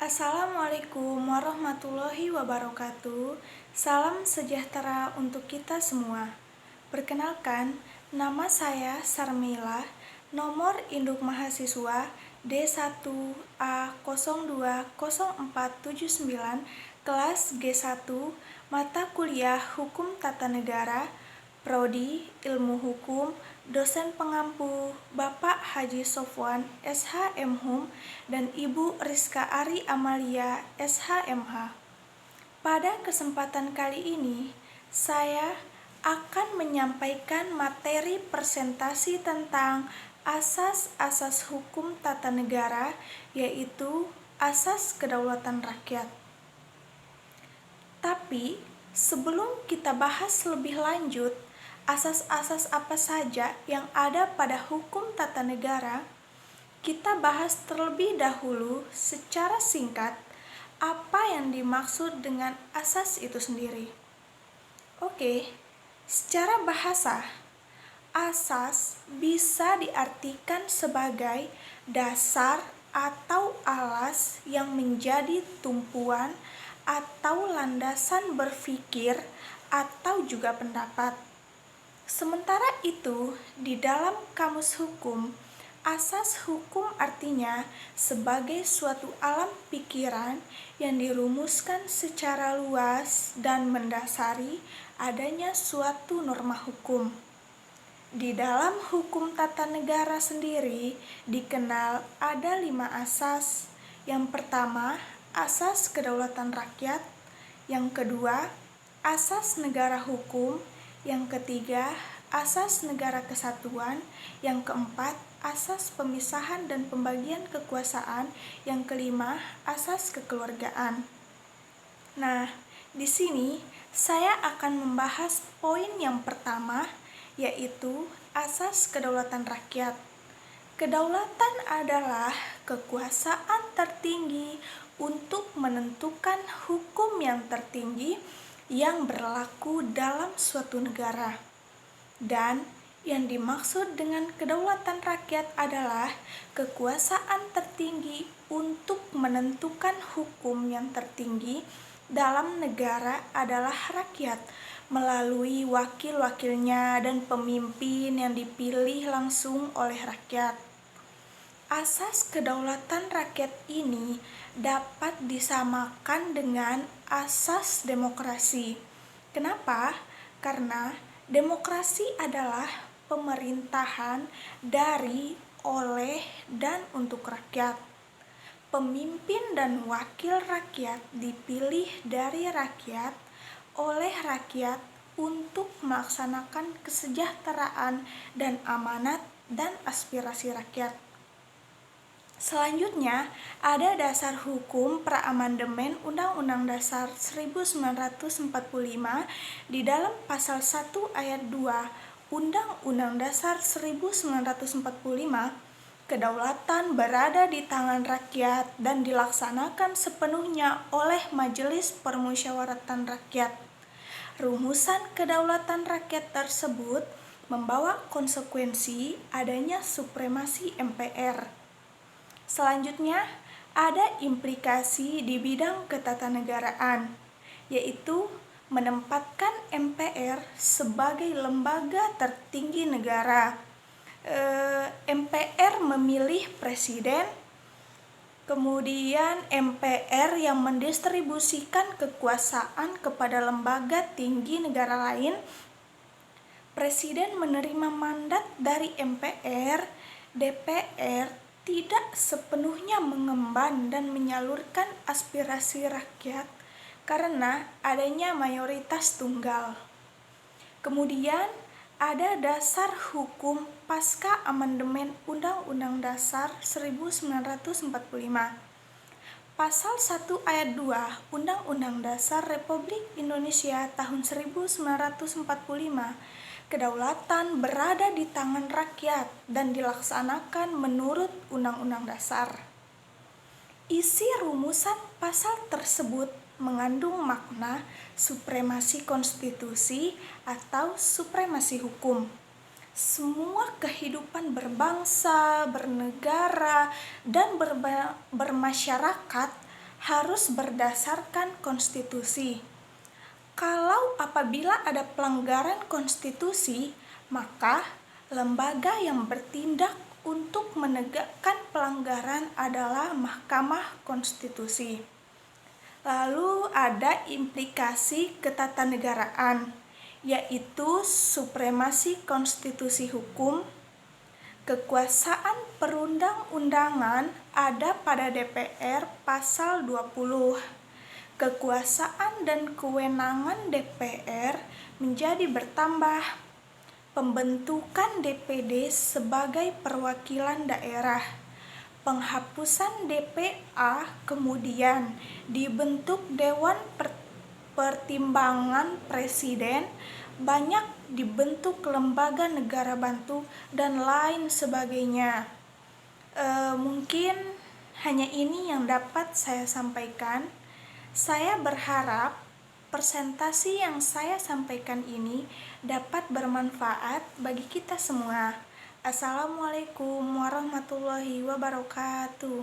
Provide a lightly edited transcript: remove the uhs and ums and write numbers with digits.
Assalamualaikum warahmatullahi wabarakatuh. Salam sejahtera untuk kita semua. Perkenalkan, nama saya Sarmila, nomor induk mahasiswa D1A020479, kelas G1, mata kuliah Hukum Tata Negara, Prodi Ilmu Hukum, dosen pengampu Bapak Haji Sofwan SHMHum dan Ibu Rizka Ari Amalia SHMH. Pada kesempatan kali ini, saya akan menyampaikan materi presentasi tentang asas-asas hukum tata negara, yaitu asas kedaulatan rakyat. Tapi, sebelum kita bahas lebih lanjut, asas-asas apa saja yang ada pada hukum tata negara, kita bahas terlebih dahulu secara singkat apa yang dimaksud dengan asas itu sendiri. Oke, secara bahasa, asas bisa diartikan sebagai dasar atau alas yang menjadi tumpuan atau landasan berpikir atau juga pendapat. Sementara itu, di dalam kamus hukum, asas hukum artinya sebagai suatu alam pikiran yang dirumuskan secara luas dan mendasari adanya suatu norma hukum. Di dalam hukum tata negara sendiri dikenal ada 5 asas. Yang pertama, asas kedaulatan rakyat. Yang kedua, asas negara hukum. Yang ketiga, asas negara kesatuan. Yang keempat, asas pemisahan dan pembagian kekuasaan. Yang kelima, asas kekeluargaan. Nah, di sini saya akan membahas poin yang pertama, yaitu asas kedaulatan rakyat. Kedaulatan adalah kekuasaan tertinggi untuk menentukan hukum yang tertinggi yang berlaku dalam suatu negara. Dan yang dimaksud dengan kedaulatan rakyat adalah kekuasaan tertinggi untuk menentukan hukum yang tertinggi dalam negara adalah rakyat melalui wakil-wakilnya dan pemimpin yang dipilih langsung oleh rakyat. Asas kedaulatan rakyat ini dapat disamakan dengan asas demokrasi. Kenapa? Karena demokrasi adalah pemerintahan dari, oleh, dan untuk rakyat. Pemimpin dan wakil rakyat dipilih dari rakyat, oleh rakyat untuk melaksanakan kesejahteraan dan amanat dan aspirasi rakyat. Selanjutnya, ada dasar hukum pra-amandemen Undang-Undang Dasar 1945 di dalam pasal 1 ayat 2 Undang-Undang Dasar 1945, kedaulatan berada di tangan rakyat dan dilaksanakan sepenuhnya oleh Majelis Permusyawaratan Rakyat. Rumusan kedaulatan rakyat tersebut membawa konsekuensi adanya supremasi MPR. Selanjutnya, ada implikasi di bidang ketatanegaraan, yaitu menempatkan MPR sebagai lembaga tertinggi negara. MPR memilih presiden, kemudian MPR yang mendistribusikan kekuasaan kepada lembaga tinggi negara lain. Presiden menerima mandat dari MPR, DPR tidak sepenuhnya mengemban dan menyalurkan aspirasi rakyat karena adanya mayoritas tunggal. Kemudian ada dasar hukum pasca amandemen Undang-Undang Dasar 1945. Pasal 1 ayat 2 Undang-Undang Dasar Republik Indonesia tahun 1945, kedaulatan berada di tangan rakyat dan dilaksanakan menurut Undang-Undang Dasar. Isi rumusan pasal tersebut mengandung makna supremasi konstitusi atau supremasi hukum. Semua kehidupan berbangsa, bernegara, dan bermasyarakat harus berdasarkan konstitusi. Kalau apabila ada pelanggaran konstitusi, maka lembaga yang bertindak untuk menegakkan pelanggaran adalah Mahkamah Konstitusi. Lalu ada implikasi ketatanegaraan, yaitu supremasi konstitusi hukum. Kekuasaan perundang-undangan ada pada DPR pasal 20. Kekuasaan dan kewenangan DPR menjadi bertambah. Pembentukan DPD sebagai perwakilan daerah. Penghapusan DPA, kemudian dibentuk Dewan Pertimbangan Presiden, banyak dibentuk lembaga negara bantu, dan lain sebagainya. Mungkin hanya ini yang dapat saya sampaikan. Saya berharap presentasi yang saya sampaikan ini dapat bermanfaat bagi kita semua. Assalamualaikum warahmatullahi wabarakatuh.